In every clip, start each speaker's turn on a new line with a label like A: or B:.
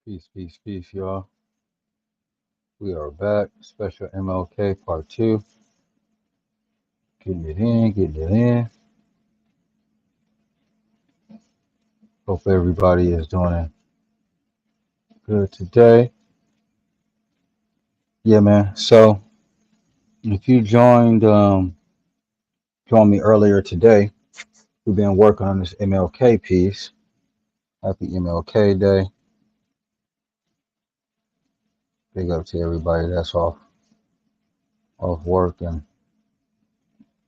A: Peace, peace, peace, y'all. We are back. Special MLK part two. Getting it in. Hope everybody is doing good today. Yeah, man. So if you joined me earlier today, we've been working on this MLK piece. Happy MLK Day. Big up to everybody that's off work and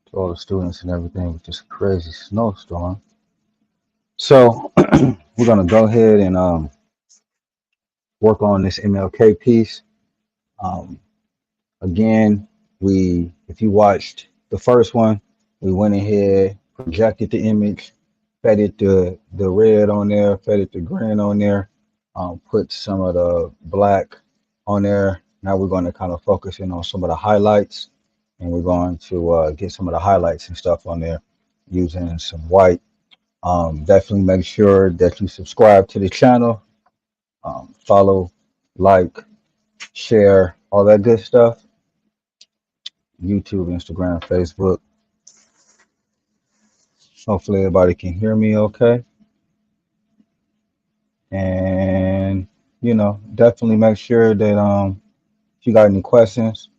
A: to all the students and everything with this crazy snowstorm. So we're gonna go ahead and work on this MLK piece. Um, Again, if you watched the first one, we went ahead, projected the image, fed it the red on there, fed it the green on there, put some of the black on there. Now we're going to kind of focus in on some of the highlights, and we're going to get some of the highlights and stuff on there using some white. Definitely make sure that you subscribe to the channel, follow, like, share, all that good stuff. YouTube, Instagram, Facebook. Hopefully everybody can hear me okay. And definitely make sure that if you got any questions,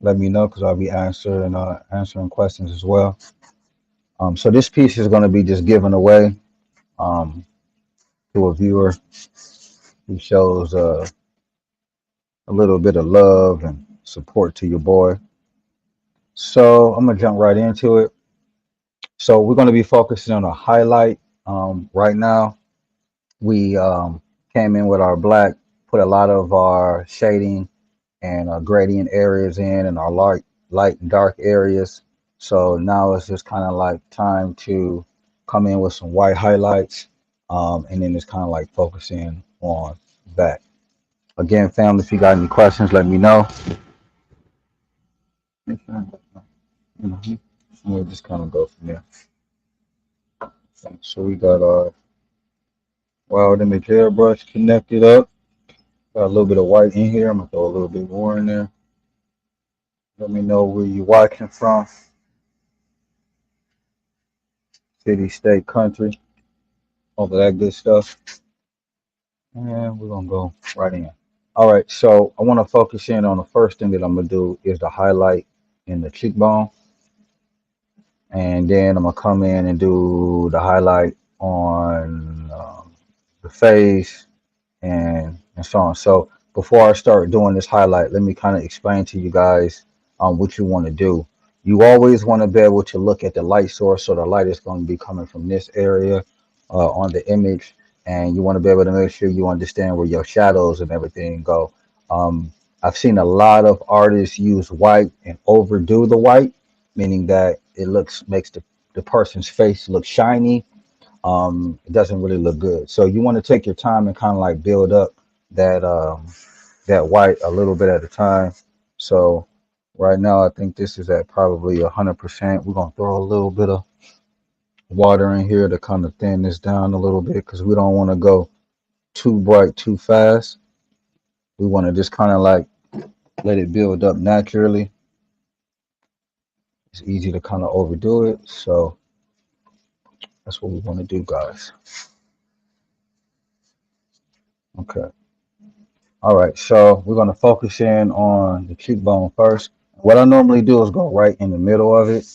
A: let me know because I'll be answering questions as well. So this piece is going to be just given away um, to a viewer who shows a little bit of love and support to your boy. So I'm gonna jump right into it. So we're going to be focusing on a highlight right now. We came in with our black, put a lot of our shading and gradient areas in and our light and dark areas. So now it's just kind of like time to come in with some white highlights. And then it's kind of like focusing on that. Again, family, if you got any questions, let me know. We'll just kind of go from there. So we got our wild image airbrush connected up. Got a little bit of white in here. I'm gonna throw a little bit more in there. Let me know where you're watching from. City, state, country, all of that good stuff. And we're gonna go right in. All right, so I want to focus in on the first thing that I'm gonna do is the highlight in the cheekbone. And then I'm gonna come in and do the highlight on the face and so on. So before I start doing this highlight, let me kind of explain to you guys what you want to do. You always want to be able to look at the light source. So the light is going to be coming from this area on the image, and you want to be able to make sure you understand where your shadows and everything go. Um, I've seen a lot of artists use white and overdo the white, meaning that it makes the person's face look shiny. It doesn't really look good. So you want to take your time and kind of like build up that that white a little bit at a time. So right now I think this is at probably 100%. We're gonna throw a little bit of water in here to kind of thin this down a little bit because we don't want to go too bright too fast. We want to just kind of like let it build up naturally. It's easy to kind of overdo it. So that's what we want to do, guys. Okay. All right, so we're going to focus in on the cheekbone first. What I normally do is go right in the middle of it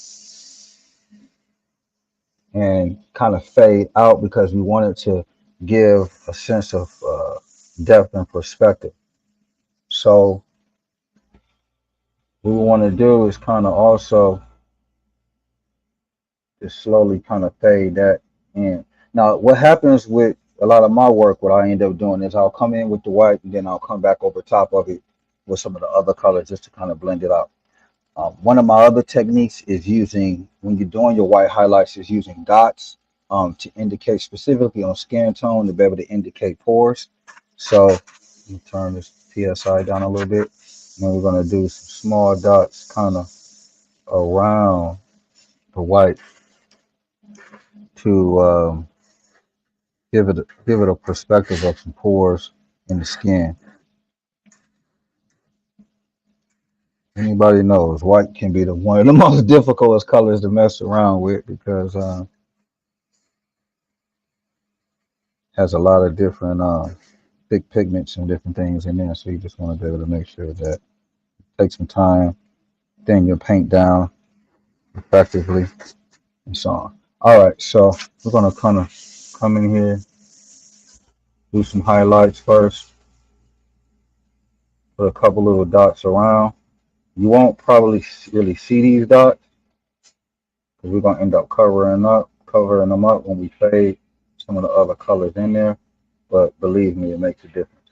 A: and kind of fade out because we want it to give a sense of depth and perspective. So what we want to do is kind of also just slowly kind of fade that in. Now, what happens with a lot of my work, what I end up doing is I'll come in with the white and then I'll come back over top of it with some of the other colors just to kind of blend it out. One of my other techniques is using, when you're doing your white highlights, is using dots to indicate specifically on skin tone to be able to indicate pores. So let me turn this PSI down a little bit. And then we're going to do some small dots kind of around the white to give it a perspective of some pores in the skin. Anybody knows white can be one of the most difficult colors to mess around with because has a lot of different thick pigments and different things in there. So you just want to be able to make sure that take some time, thin your paint down effectively, and so on. All right, so we're gonna kind of come in here, do some highlights first, put a couple little dots around. You won't probably really see these dots because we're gonna end up covering them up when we fade some of the other colors in there. But believe me, it makes a difference.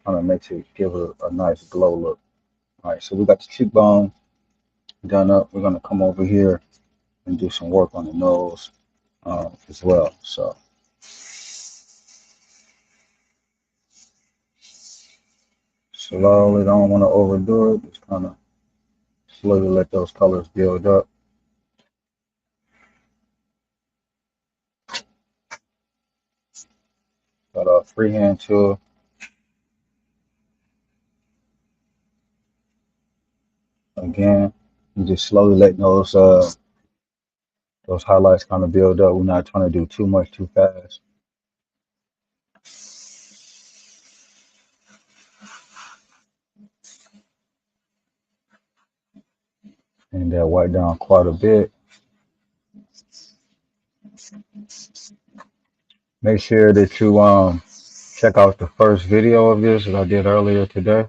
A: Kind of makes it give it a nice glow look. All right, so we got the cheekbone done up. We're gonna come over here and do some work on the nose as well. So slowly, don't want to overdo it. Just kind of slowly let those colors build up. Got a freehand tool. Again, you just slowly let those highlights kind of build up. We're not trying to do too much too fast. And that white down quite a bit. Make sure that you check out the first video of this that I did earlier today.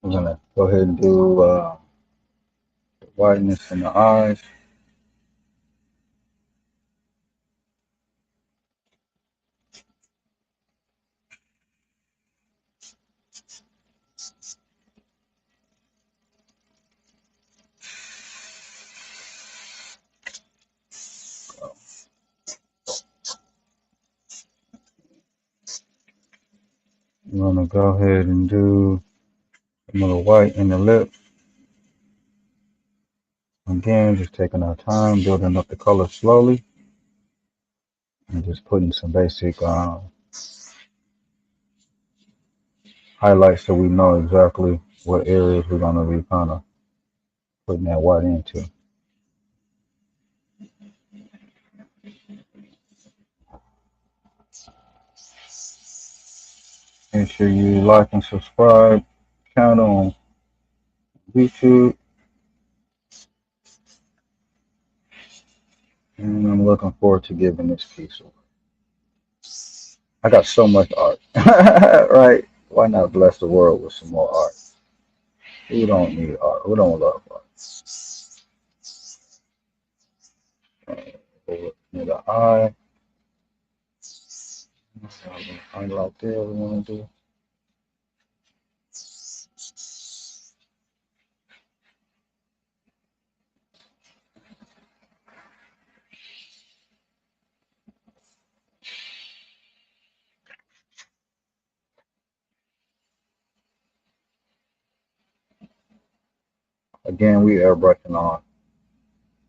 A: I'm gonna go ahead and do the whiteness in the eyes. I'm gonna go ahead and do a little white in the lip. Again, just taking our time, building up the color slowly, and just putting some basic highlights so we know exactly what areas we're gonna be kind of putting that white into. Make sure you like and subscribe channel on YouTube. And I'm looking forward to giving this piece away. I got so much art, right? Why not bless the world with some more art? Who don't need art? Who don't love art? Over near the eye. Highlight there we want to do. Again, we airbrushing on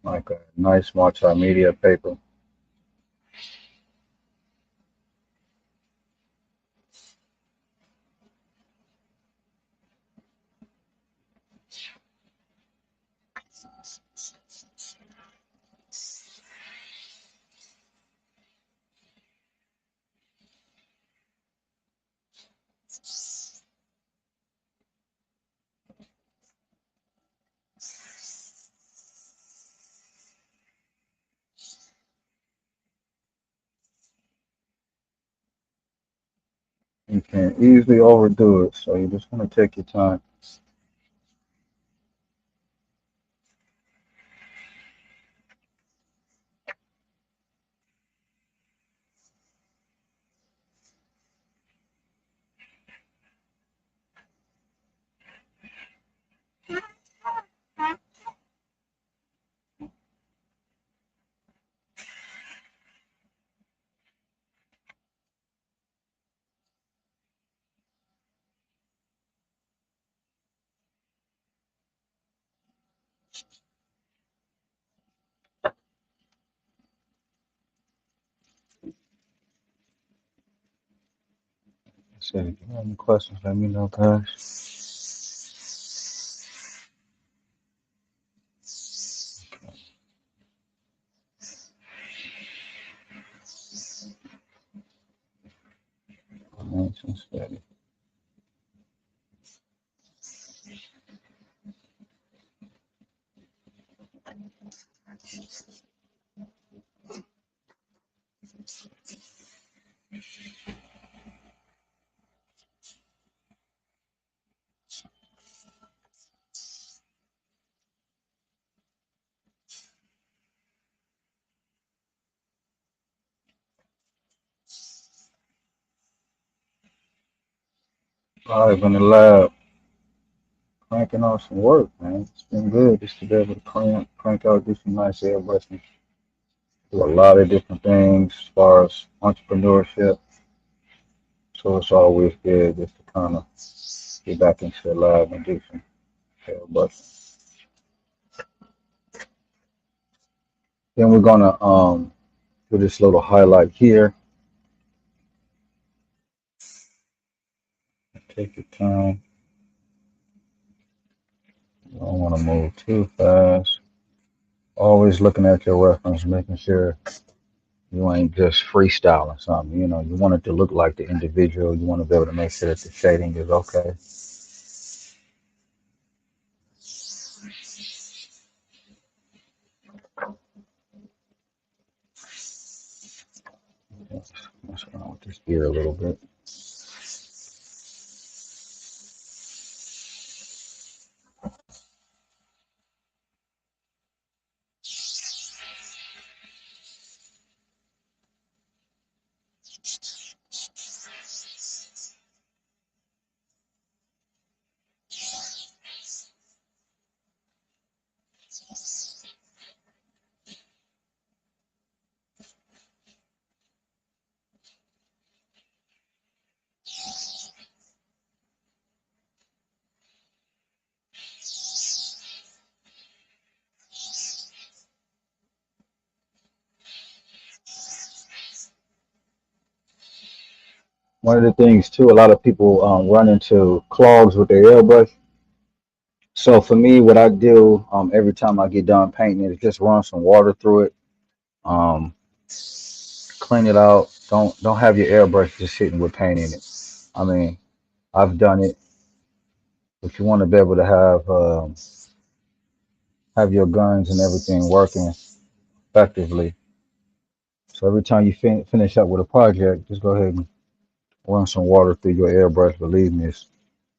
A: like a nice multimedia paper. You can easily overdo it, so you just want to take your time. So if you have any questions, let me know, guys. Nice and steady. Live in the lab, cranking out some work, man. It's been good just to be able to crank out, do some nice airbrushing. Do a lot of different things as far as entrepreneurship. So it's always good just to kind of get back into the lab and do some airbrushing. Then we're gonna do this little highlight here. Take your time. You don't want to move too fast. Always looking at your reference, making sure you ain't just freestyling something. You know, you want it to look like the individual. You want to be able to make sure that the shading is okay. Mess around with this ear a little bit. One of the things too, a lot of people run into clogs with their airbrush. So for me, what I do every time I get done painting is just run some water through it, um, clean it out. Don't have your airbrush just sitting with paint in it. I mean, I've done it, but you want to be able to have your guns and everything working effectively. So every time you finish up with a project, just go ahead and run some water through your airbrush. Believe me,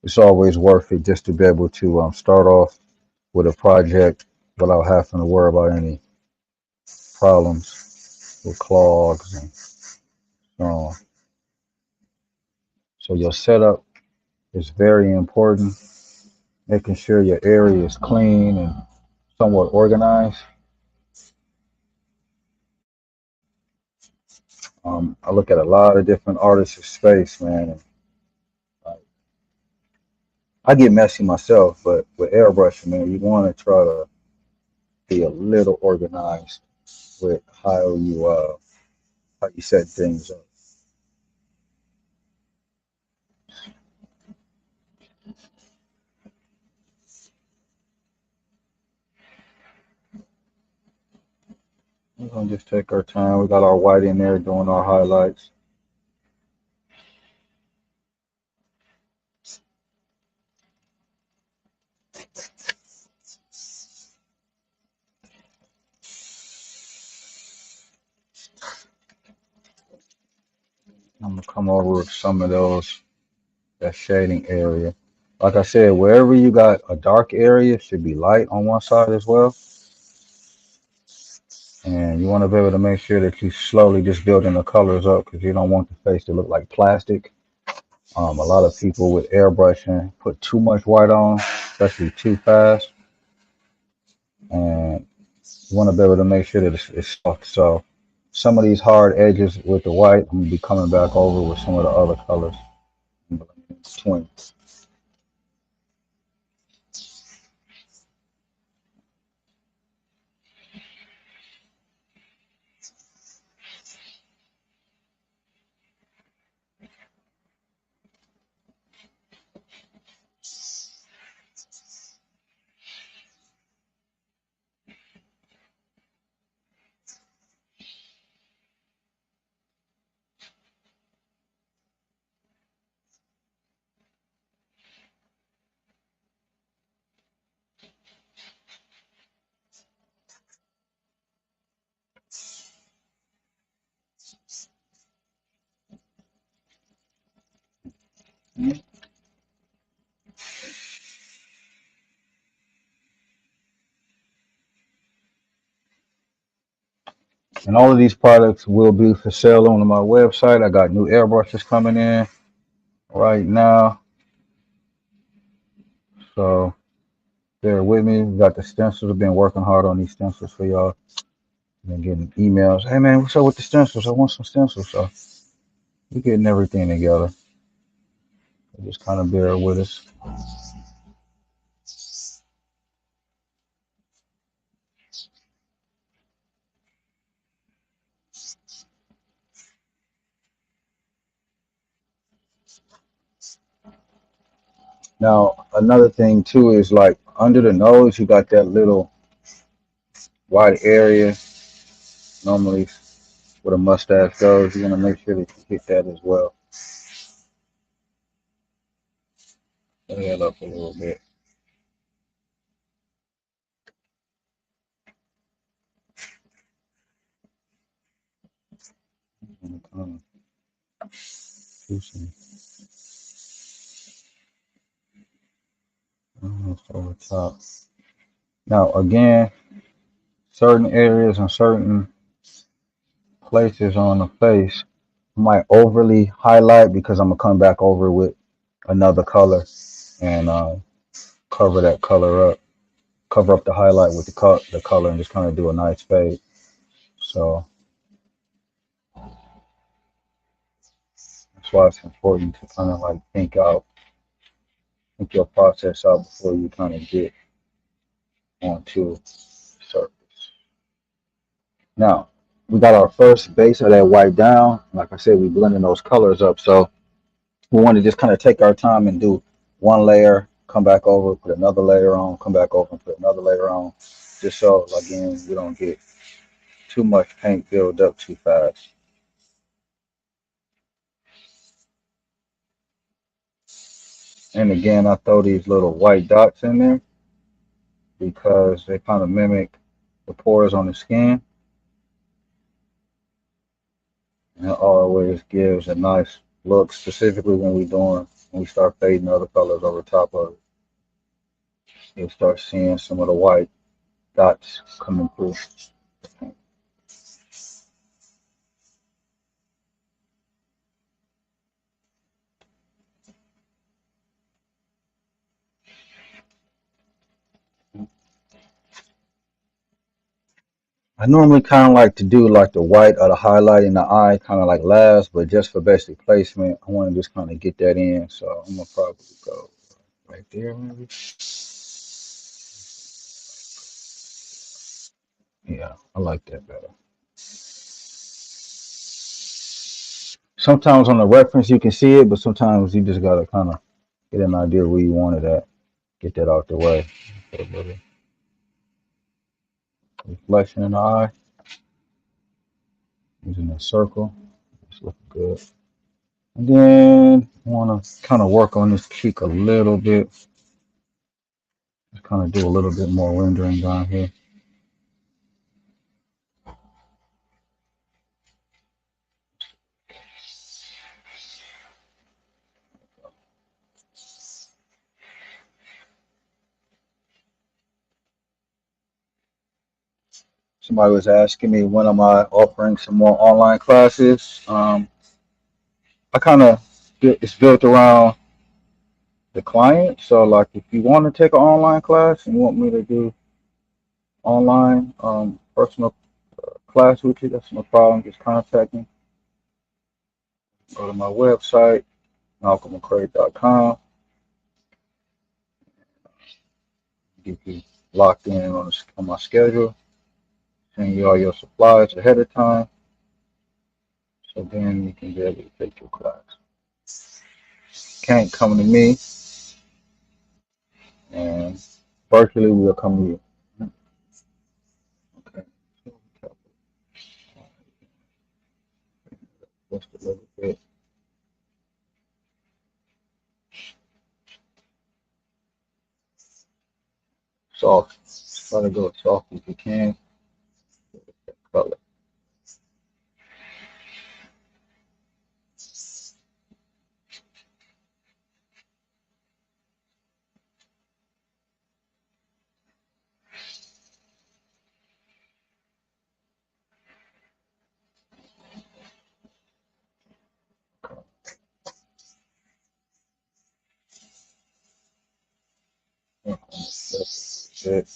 A: it's always worth it just to be able to start off with a project without having to worry about any problems with clogs and so on. So your setup is very important. Making sure your area is clean and somewhat organized. I look at a lot of different artists' space, man. And I get messy myself, but with airbrushing, man, you want to try to be a little organized with how you set things up. We're gonna just take our time. We got our white in there doing our highlights. I'm gonna come over with some of those that shading area. Like I said, wherever you got a dark area should be light on one side as well. And you want to be able to make sure that you slowly just building the colors up because you don't want the face to look like plastic. A lot of people with airbrushing put too much white on, especially too fast. And you want to be able to make sure that it's soft. So some of these hard edges with the white, I'm gonna be coming back over with some of the other colors in between. And all of these products will be for sale on my website. I got new airbrushes coming in right now. So bear with me. We got the stencils. I've been working hard on these stencils for y'all. Been getting emails. Hey man, what's up with the stencils? I want some stencils. So we're getting everything together. Just kind of bear with us. Now, another thing too is like under the nose, you got that little white area. Normally, where the mustache goes, you want to make sure that you hit that as well. Bring that up a little bit. And kind of do some almost over top. Now, again, certain areas and certain places on the face might overly highlight because I'm gonna come back over with another color and cover that color up, cover up the highlight with the color, and just kind of do a nice fade. So that's why it's important to kind of like think your process out before you kind of get onto the surface. Now we got our first base of that white down. Like I said, we blending those colors up. So we want to just kind of take our time and do one layer, come back over, put another layer on, come back over and put another layer on, just so again we don't get too much paint build up too fast. And again, I throw these little white dots in there because they kind of mimic the pores on the skin, and it always gives a nice look, specifically when we start fading other colors over top of it. You'll start seeing some of the white dots coming through. I normally kind of like to do like the white or the highlight in the eye, kind of like last, but just for basic placement, I want to just kind of get that in. So I'm gonna probably go right there, maybe. Yeah, I like that better. Sometimes on the reference you can see it, but sometimes you just gotta kind of get an idea where you want it at. Get that out the way. Put a little reflection in the eye using a circle. It's looking good. And then I want to kind of work on this cheek a little bit. Just kind of do a little bit more rendering down here. Somebody was asking me when am I offering some more online classes. I kind of it's built around the client. So like if you want to take an online class and you want me to do online personal class with you, that's no problem. Just contact me. Go to my website, malcolmmccrae.com. Get you locked in on my schedule. Send you all your supplies ahead of time. So then you can be able to take your class. Can't come to me, and virtually we'll come to you. Okay. Just a little bit soft. Try to go as soft as you can. Color. It.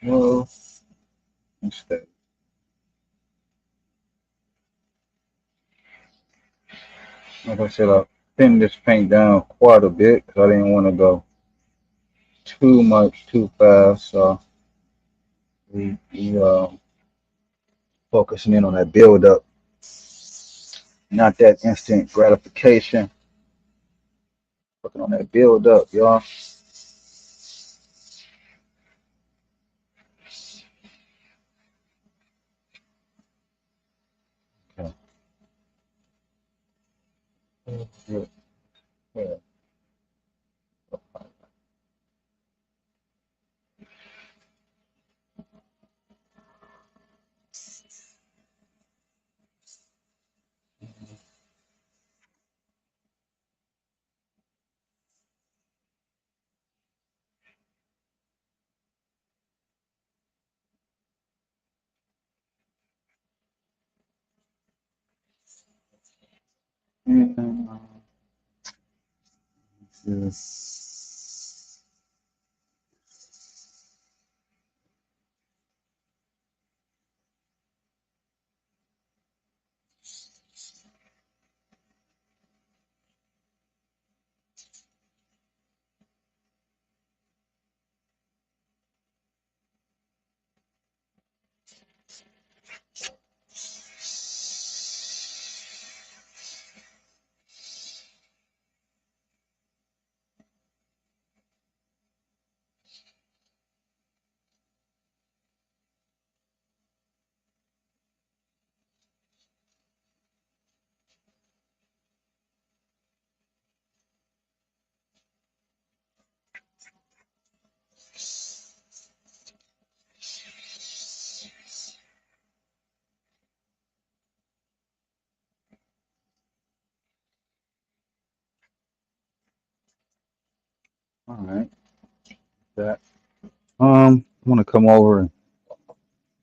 A: Well, instead, like I said, I thinned this paint down quite a bit because I didn't want to go too much too fast. So we focusing in on that build up, not that instant gratification. Working on that build up, y'all. Okay. Yeah, yeah. And, yes. All right. That. I want to come over and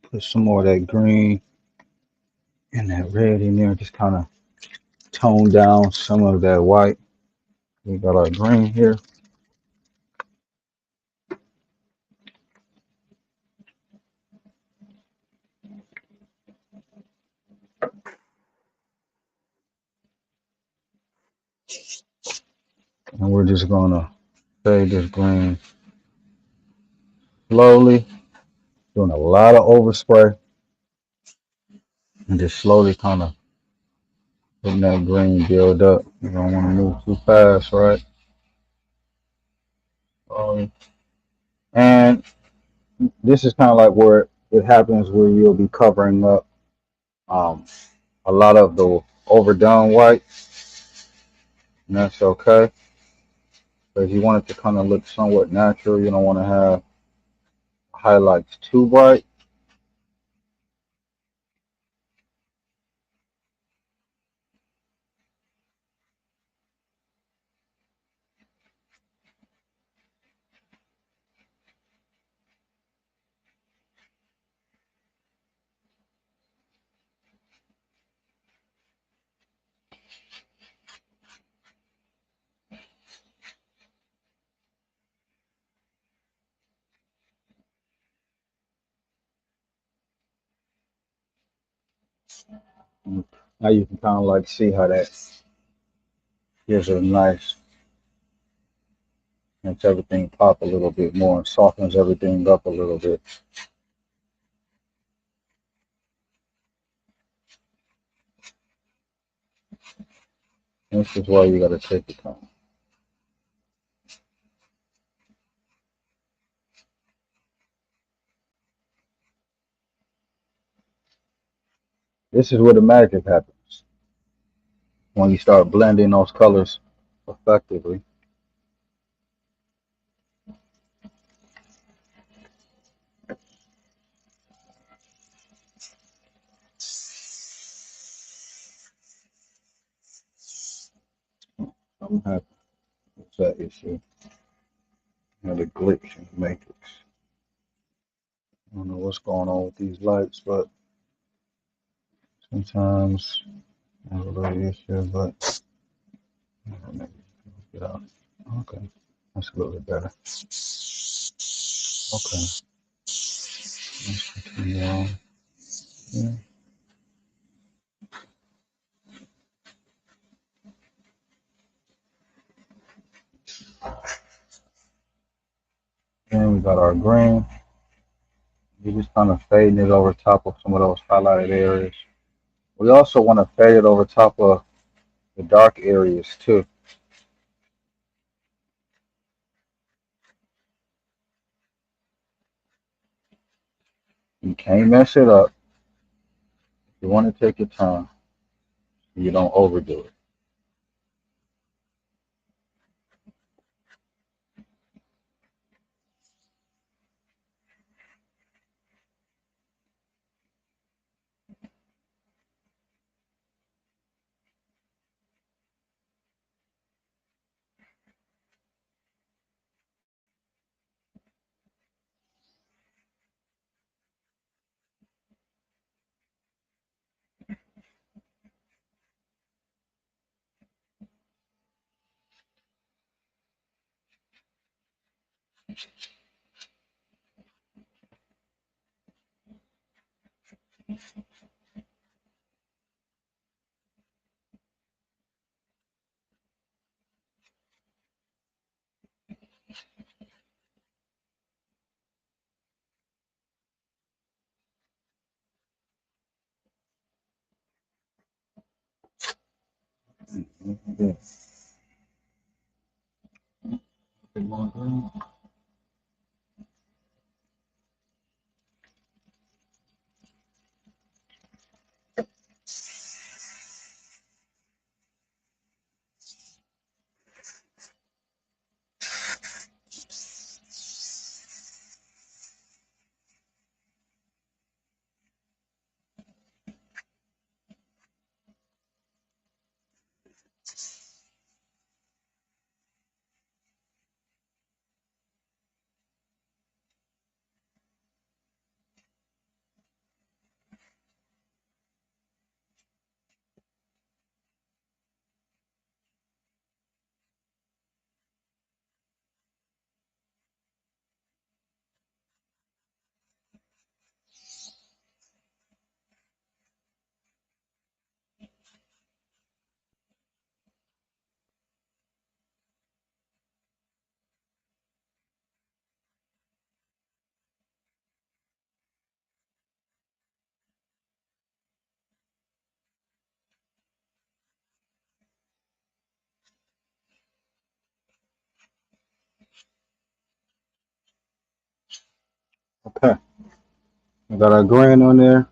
A: put some more of that green and that red in there. Just kind of tone down some of that white. We got our green here, and we're just gonna fade this green slowly, doing a lot of overspray, and just slowly kind of letting that green build up. You don't want to move too fast, right? And this is kind of like where it happens where you'll be covering up um, a lot of the overdone white, and that's okay. But if you want it to kind of look somewhat natural, you don't want to have highlights too bright. Now you can kind of like see how that gives it a nice, makes everything pop a little bit more and softens everything up a little bit. This is why you got to take your time. This is where the magic happens when you start blending those colors effectively. I'm happy with that issue. And the glitch in the matrix. I don't know what's going on with these lights, but sometimes I have a little issue, but maybe get out. Okay, that's a little bit better. Okay, let's continue on. Yeah. Then we got our green. We just kind of fading it over top of some of those highlighted areas. We also want to fade it over top of the dark areas too. You can't mess it up. You want to take your time. You don't overdo it. Yeah. Bit more green. Okay, we got our green on there.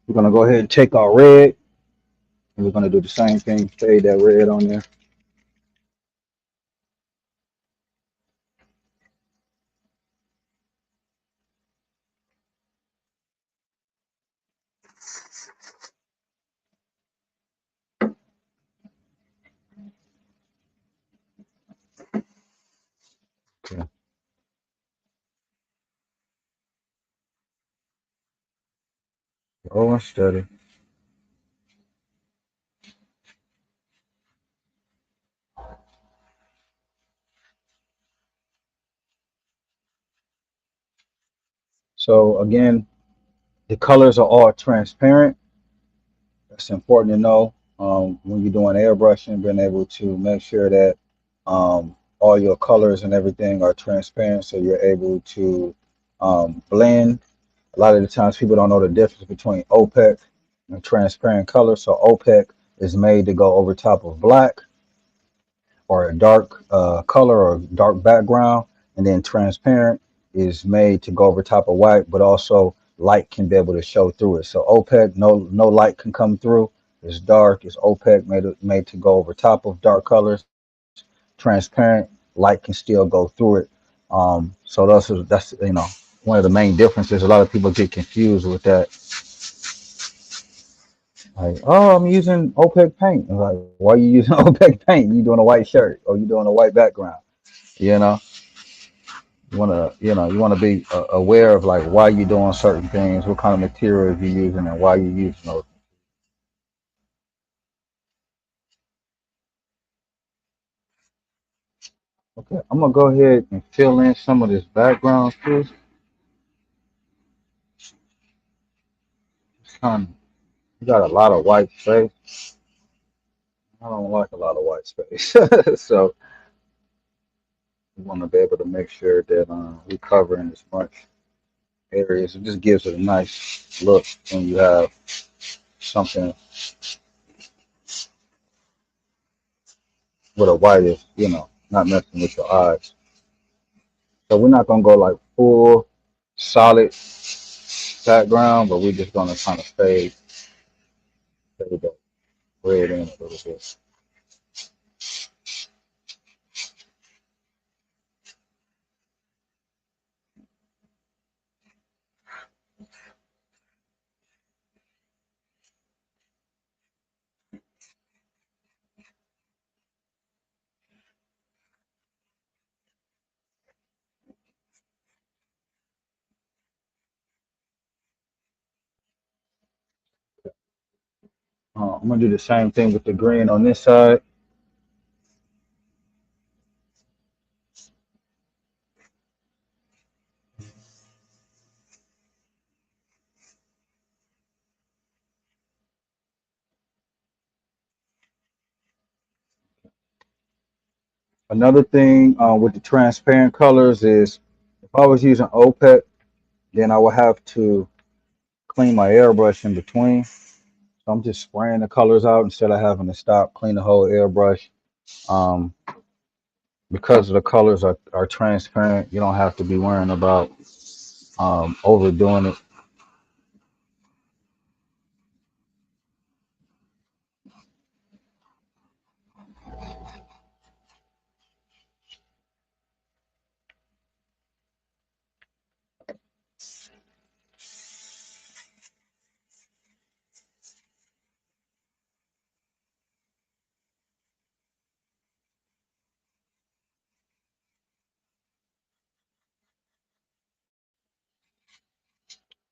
A: We're gonna go ahead and take our red, and we're gonna do the same thing. Fade that red on there. Okay. Oh, steady. So again, the colors are all transparent. That's important to know when you're doing airbrushing, being able to make sure that all your colors and everything are transparent so you're able to blend. A lot of the times people don't know the difference between opaque and transparent color. So opaque is made to go over top of black or a dark color or dark background, and then transparent is made to go over top of white, but also light can be able to show through it. So opaque, no light can come through. It's dark. It's opaque, made to go over top of dark colors. Transparent, light can still go through it. So that's one of the main differences. A lot of people get confused with that. Like, oh, I'm using opaque paint. I'm like, why are you using opaque paint? You doing a white shirt or you doing a white background? You know, you want to be aware of like why you're doing certain things, what kind of materials you're using, and why you're using those. Okay, I'm gonna go ahead and fill in some of this background too. It's kind of, you got a lot of white space. I don't like a lot of white space, so we want to be able to make sure that we covering as much areas. It just gives it a nice look when you have something with a whitish, not messing with your eyes. So we're not gonna go like full solid background, but we're just gonna kind of fade that red in a little bit. I'm gonna do the same thing with the green on this side. Another thing with the transparent colors is if I was using OPEC, then I would have to clean my airbrush in between. So I'm just spraying the colors out instead of having to stop, clean the whole airbrush. Um, because the colors are transparent, you don't have to be worrying about overdoing it.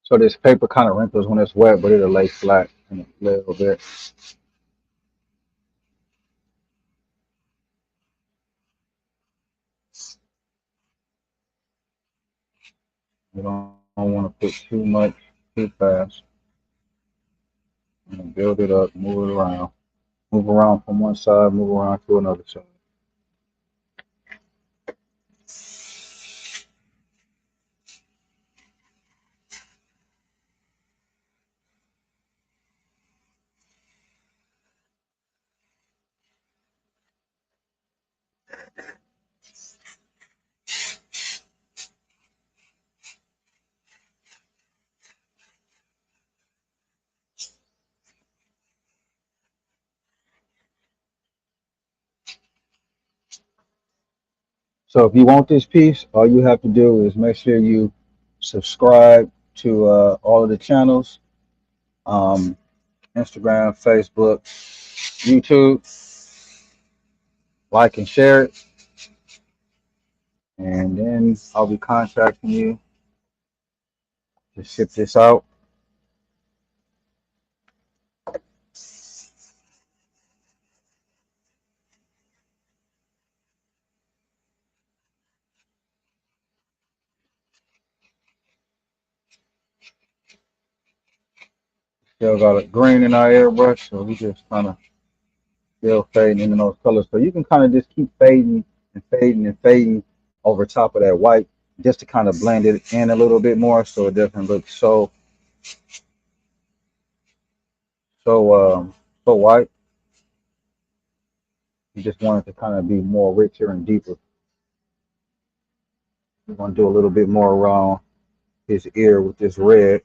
A: So this paper kind of wrinkles when it's wet, but it'll lay flat in a little bit. You don't want to put too much too fast. And build it up, move it around. Move around from one side, move around to another side. So if you want this piece, all you have to do is make sure you subscribe to all of the channels, um, Instagram, Facebook, YouTube, like and share it, and then I'll be contacting you to ship this out. Still got a green in our airbrush, so we just kind of still fading in those colors. So you can kind of just keep fading and fading and fading over top of that white just to kind of blend it in a little bit more so it doesn't look so white. You just want it to kind of be more richer and deeper. We're gonna do a little bit more around his ear with this red.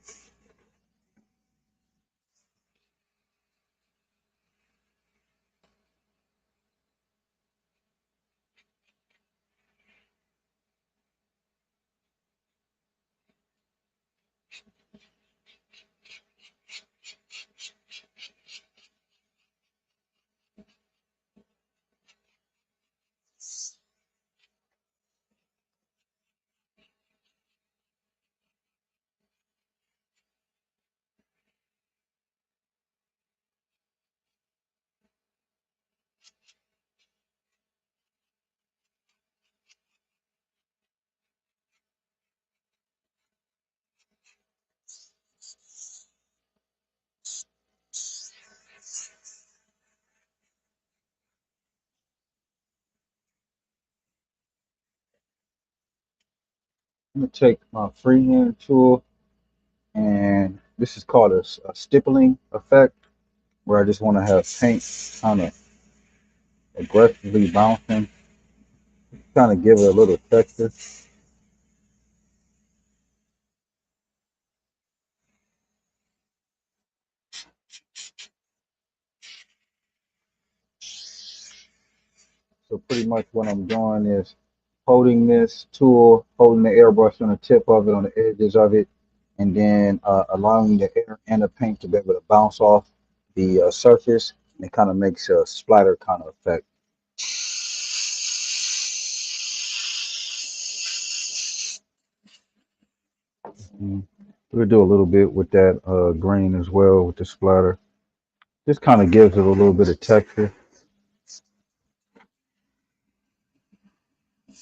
A: I'm gonna take my freehand tool, and this is called a stippling effect, where I just want to have paint kind of aggressively bouncing, kind of give it a little texture. So pretty much what I'm doing is holding this tool, holding the airbrush on the tip of it, on the edges of it, and then allowing the air and the paint to be able to bounce off the surface, and it kind of makes a splatter kind of effect. Mm. We'll do a little bit with that green as well with the splatter. Just kind of gives it a little bit of texture.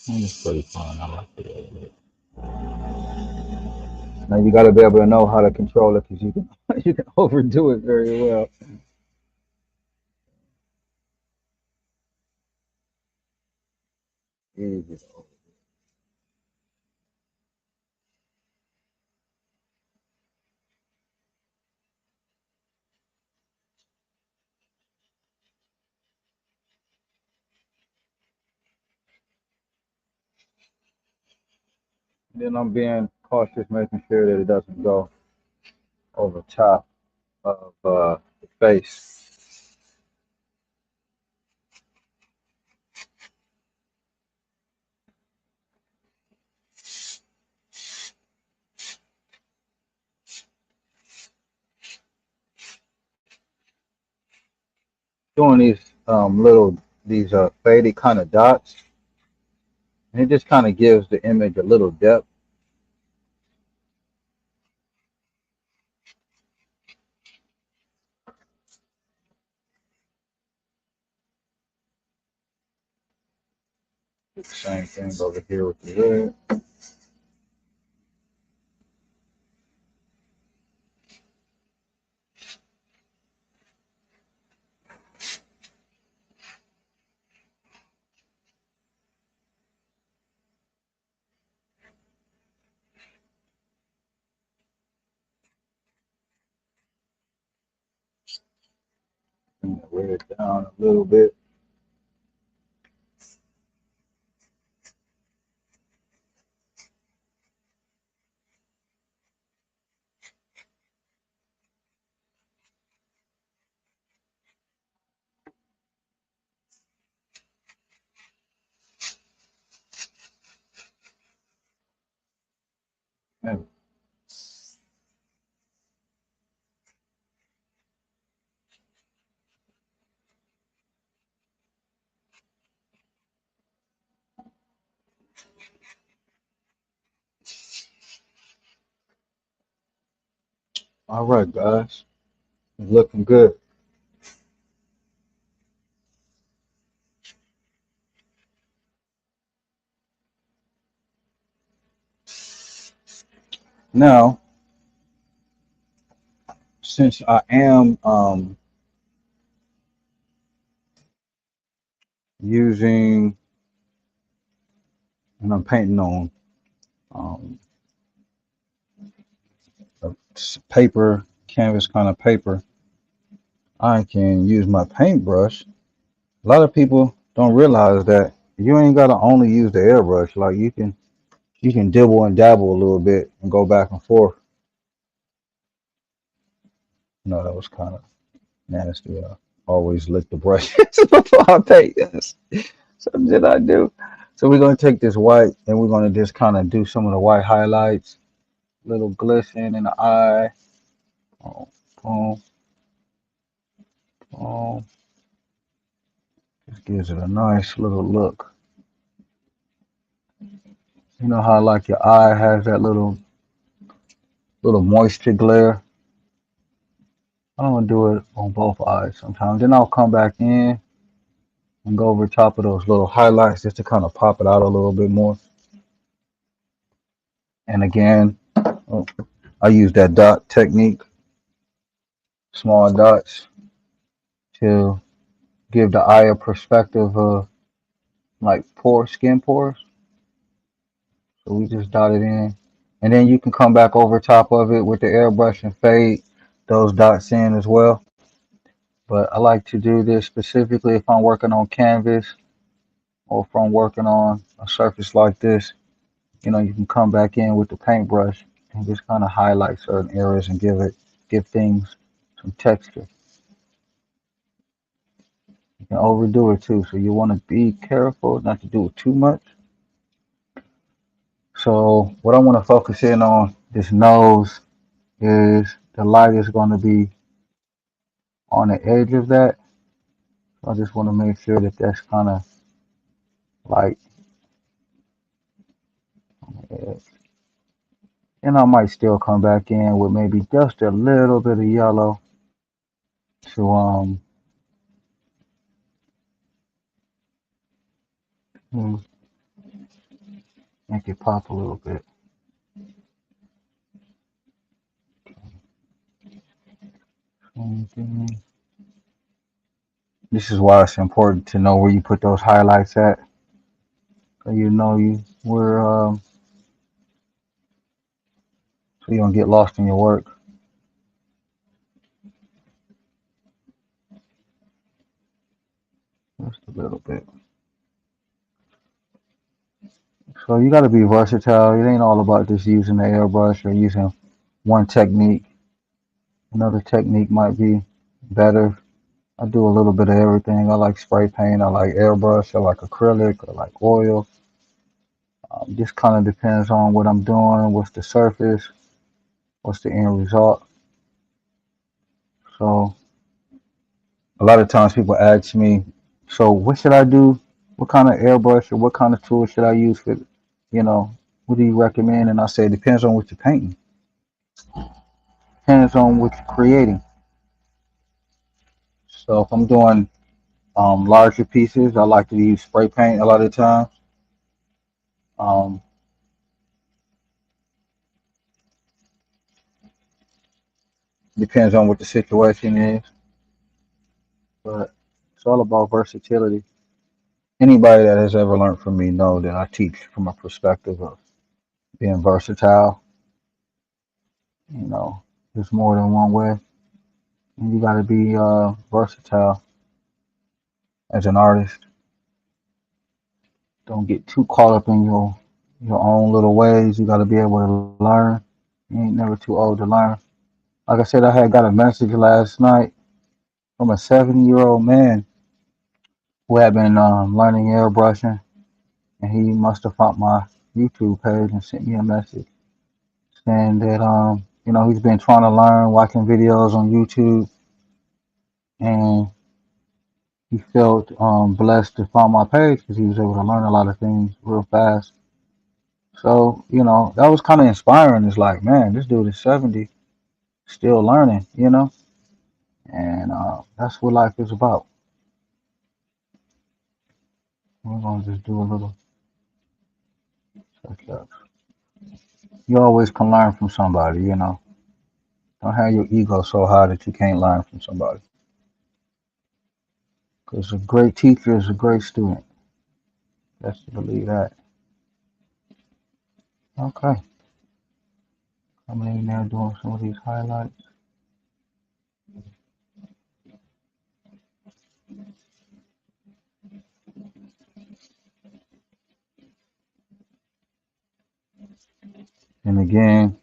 A: And it's pretty fun. I like it. Now you got to be able to know how to control it, because you can you can overdo it very well. Easy. Then I'm being cautious, making sure that it doesn't go over top of the face. Doing these faded kind of dots, and it just kind of gives the image a little depth. Same thing over here with the red. Bring the red down a little bit. And, all right, guys, it's looking good. Now, since I am using, and I'm painting on um, paper, canvas kind of paper, I can use my paintbrush. A lot of people don't realize that you ain't gotta only use the airbrush. Like you can You can dibble and dabble a little bit and go back and forth. No, that was kind of nasty. I always lick the brush before I paint. Yes. So did I do? So we're gonna take this white and we're gonna just kind of do some of the white highlights, little glisten in the eye. Boom, boom, boom. Just gives it a nice little look. You know how like your eye has that little moisture glare. I don't want to do it on both eyes sometimes. Then I'll come back in and go over top of those little highlights just to kind of pop it out a little bit more. And again, oh, I use that dot technique, small dots, to give the eye a perspective of like skin pores. So we just dot it in. And then you can come back over top of it with the airbrush and fade those dots in as well. But I like to do this specifically if I'm working on canvas or if I'm working on a surface like this. You know, you can come back in with the paintbrush and just kind of highlight certain areas and give things some texture. You can overdo it too, so you want to be careful not to do it too much. So what I want to focus in on this nose is the light is going to be on the edge of that. So I just want to make sure that that's kind of light on the edge. And I might still come back in with maybe just a little bit of yellow to hmm, make it pop a little bit. This is why it's important to know where you put those highlights at. So you know so you don't get lost in your work. Just a little bit. So you got to be versatile. It ain't all about just using the airbrush or using one technique. Another technique might be better. I do a little bit of everything. I like spray paint. I like airbrush. I like acrylic. I like oil. Just kind of depends on what I'm doing, what's the surface, what's the end result. So a lot of times people ask me, so what should I do? What kind of airbrush or what kind of tool should I use for, you know, what do you recommend? And I say it depends on what you're painting. Depends on what you're creating. So if I'm doing larger pieces, I like to use spray paint a lot of the time. Um, Depends on what the situation is, but it's all about versatility. Anybody that has ever learned from me know that I teach from a perspective of being versatile. You know, there's more than one way, and you got to be versatile as an artist. Don't get too caught up in your own little ways. You got to be able to learn. You ain't never too old to learn. Like I said, I had got a message last night from a 70-year-old man who had been learning airbrushing, and he must have found my YouTube page and sent me a message saying that you know, he's been trying to learn, watching videos on YouTube, and he felt blessed to find my page because he was able to learn a lot of things real fast. So you know, that was kind of inspiring. It's like, man, this dude is 70, still learning, you know, and that's what life is about. We're gonna just do a little touch up. You always can learn from somebody, you know. Don't have your ego so high that you can't learn from somebody. Because a great teacher is a great student. Let's believe that. Okay. Coming in there doing some of these highlights. And again,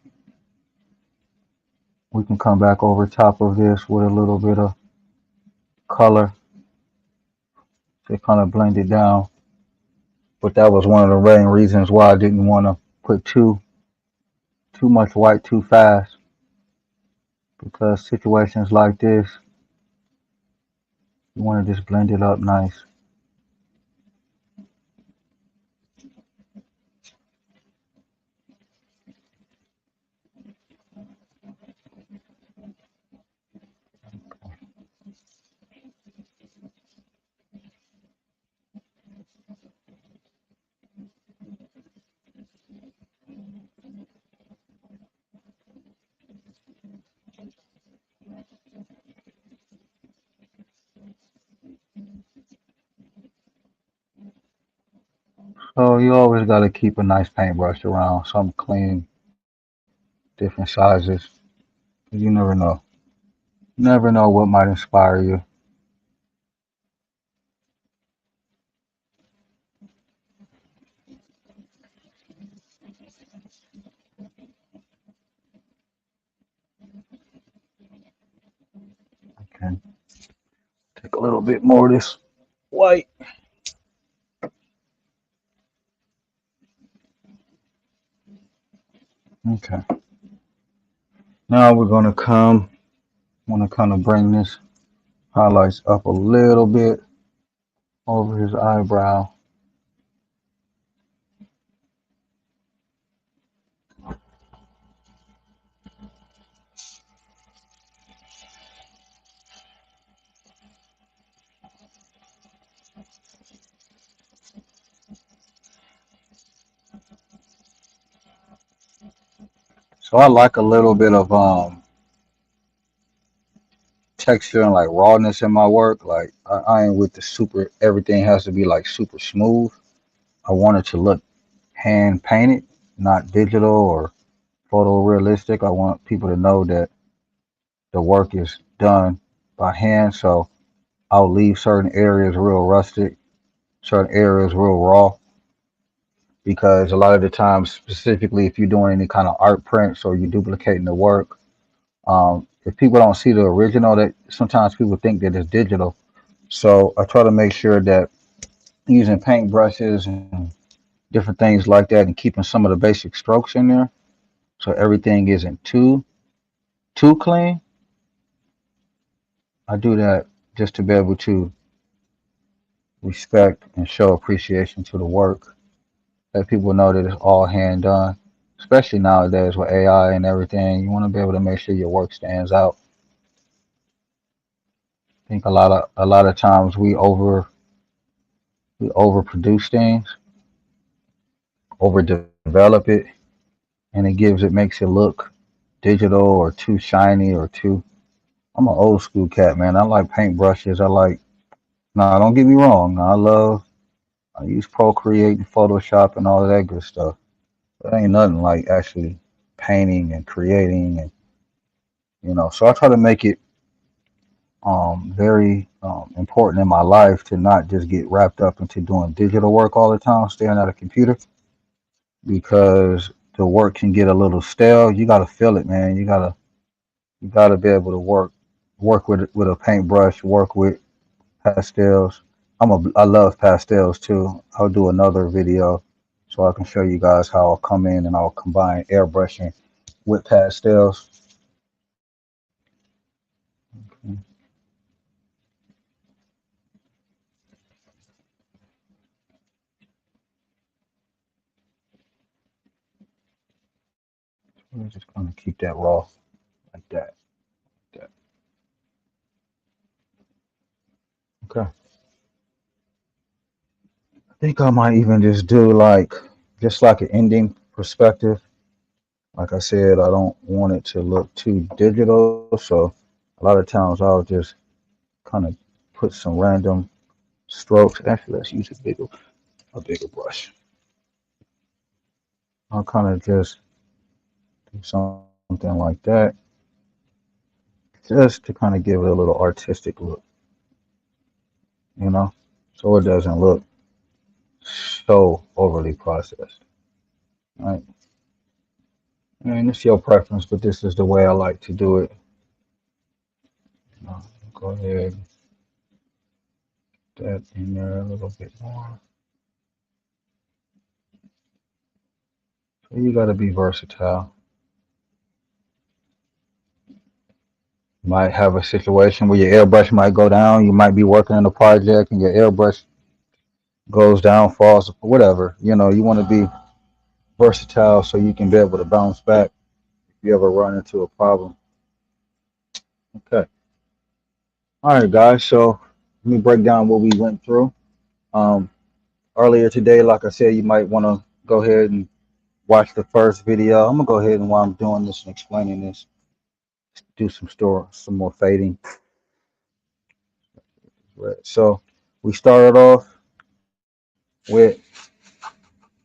A: we can come back over top of this with a little bit of color to kind of blend it down. But that was one of the main reasons why I didn't want to put too much white too fast, because situations like this, you want to just blend it up nice. So you always got to keep a nice paintbrush around, something clean, different sizes. You never know. Never know what might inspire you. Okay. Take a little bit more of this white. Okay. Now we're gonna come. Want to kind of bring this highlights up a little bit over his eyebrow. So I like a little bit of texture and like rawness in my work. Like I ain't with the super. Everything has to be like super smooth. I want it to look hand painted, not digital or photorealistic. I want people to know that the work is done by hand. So I'll leave certain areas real rustic, certain areas real raw, because a lot of the times, specifically if you're doing any kind of art prints or you're duplicating the work, if people don't see the original, that sometimes people think that it's digital. So I try to make sure that using paint brushes and different things like that and keeping some of the basic strokes in there, so everything isn't too clean. I do that just to be able to respect and show appreciation to the work. Let people know that it's all hand done. Especially nowadays with AI and everything, you want to be able to make sure your work stands out. I think a lot of times we overproduce things, overdevelop it, and it makes it look digital or too shiny or too. I'm an old school cat, man. I like paintbrushes. I like. Nah, don't get me wrong. I use Procreate and Photoshop and all of that good stuff. But ain't nothing like actually painting and creating, and So I try to make it very important in my life to not just get wrapped up into doing digital work all the time, staring at a computer, because the work can get a little stale. You gotta feel it, man. You gotta be able to work with a paintbrush, work with pastels. I love pastels too. I'll do another video so I can show you guys how I'll come in and I'll combine airbrushing with pastels. We're just gonna keep that raw like that. Like that. Okay. I think I might even just do just like an ending perspective. Like I said, I don't want it to look too digital, so a lot of times I'll just kind of put some random strokes. Actually, let's use a bigger brush. I'll kind of just do something like that, just to kind of give it a little artistic look, you know, so it doesn't look so overly processed, right? And it's your preference, but this is the way I like to do it. Go ahead, get that in there a little bit more. So you got to be versatile. You might have a situation where your airbrush might go down. You might be working on a project and your airbrush goes down, falls, whatever. You know, you want to be versatile so you can be able to bounce back if you ever run into a problem. Okay. All right, guys. So let me break down what we went through. Um, Earlier today, like I said, you might want to go ahead and watch the first video. I'm gonna go ahead and while I'm doing this and explaining this, do some more fading. Right. So we started off with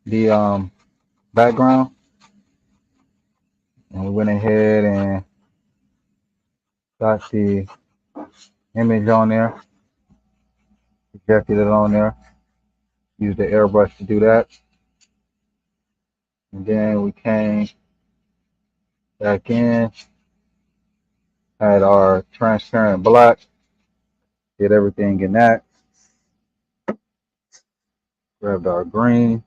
A: the background, and we went ahead and got the image on there, projected it on there. Used the airbrush to do that, and then we came back in, had our transparent black, did everything in that, grabbed our green,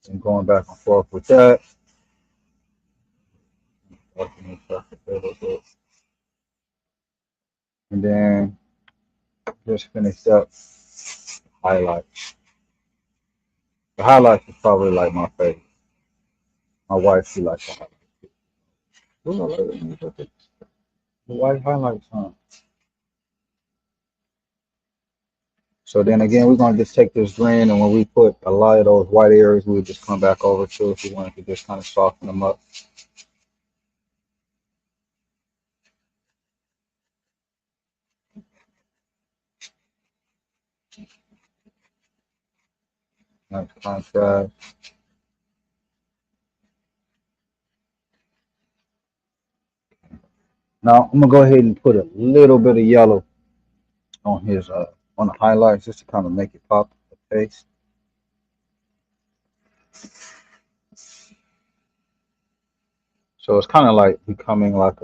A: and going back and forth with that. And then just finished up highlights. The highlights is probably like my favorite. My wife, she likes the highlights. Ooh, I like it when you put the white highlights on. So then again, we're gonna just take this green, and when we put a lot of those white areas, we'll just come back over to if we wanted to just kind of soften them up. Nice contrast. Now I'm gonna go ahead and put a little bit of yellow on his on the highlights just to kind of make it pop the face. So it's kind of like becoming like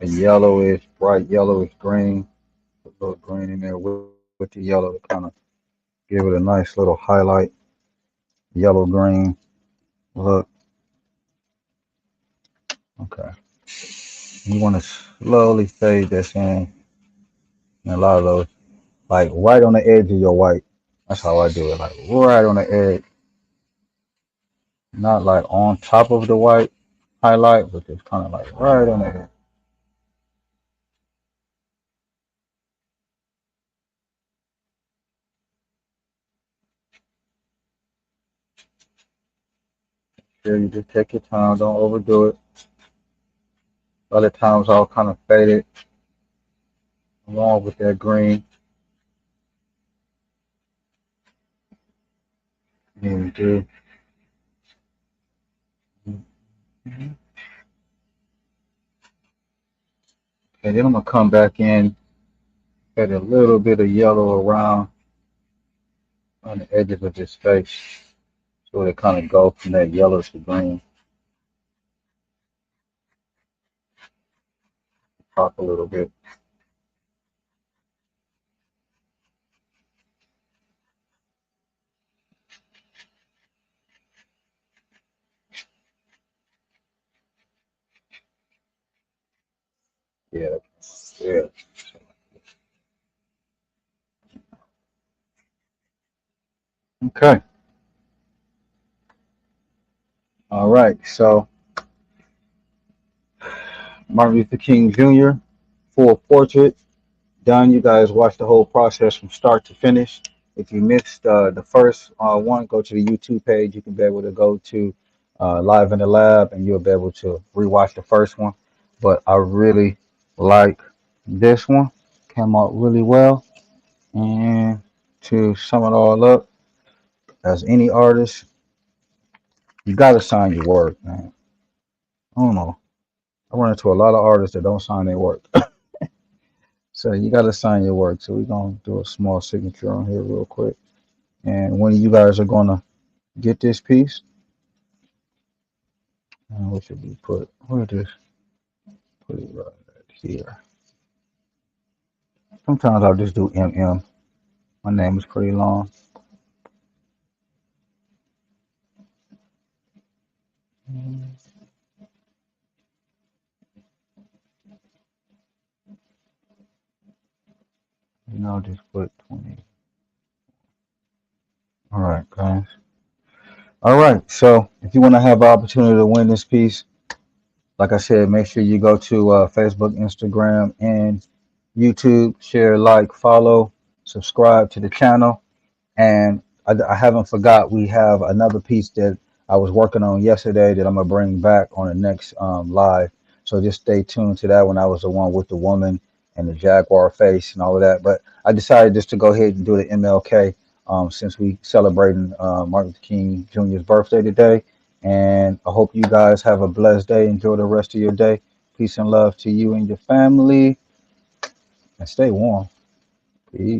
A: a yellowish, bright yellowish green, a little green in there with the yellow to kind of give it a nice little highlight, yellow green look. Okay. You want to slowly fade this in. And a lot of those, like right on the edge of your white. That's how I do it, like right on the edge. Not like on top of the white highlight, but just kind of like right on the edge. Sure, you just take your time, don't overdo it. Other times I'll kind of fade it along with that green. And do. And then I'm gonna come back in, add a little bit of yellow around on the edges of his face, so it kind of go from that yellow to green, pop a little bit. Yeah, yeah. Okay. All right. So Martin Luther King Jr. full portrait done. You guys watch the whole process from start to finish. If you missed the first one, go to the YouTube page. You can be able to go to Live in the Lab, and you'll be able to rewatch the first one. But I really like this one. Came out really well. And to sum it all up, as any artist, you gotta sign your work, man. I don't know. I run into a lot of artists that don't sign their work. So you gotta sign your work. So we're gonna do a small signature on here real quick. And when you guys are gonna get this piece, And what should we put? We'll just put it right here. Sometimes I'll just do MM. My name is pretty long. I'll just put 20. All right, guys. All right. So if you want to have the opportunity to win this piece, like I said, make sure you go to Facebook, Instagram, and YouTube. Share, like, follow, subscribe to the channel. And I haven't forgot we have another piece that I was working on yesterday that I'm gonna bring back on the next live. So just stay tuned to that one. I was the one with the woman and the jaguar face and all of that. But I decided just to go ahead and do the MLK since we celebrating Martin Luther King Jr.'s birthday today. And I hope you guys have a blessed day. Enjoy the rest of your day. Peace and love to you and your family, and stay warm. Peace.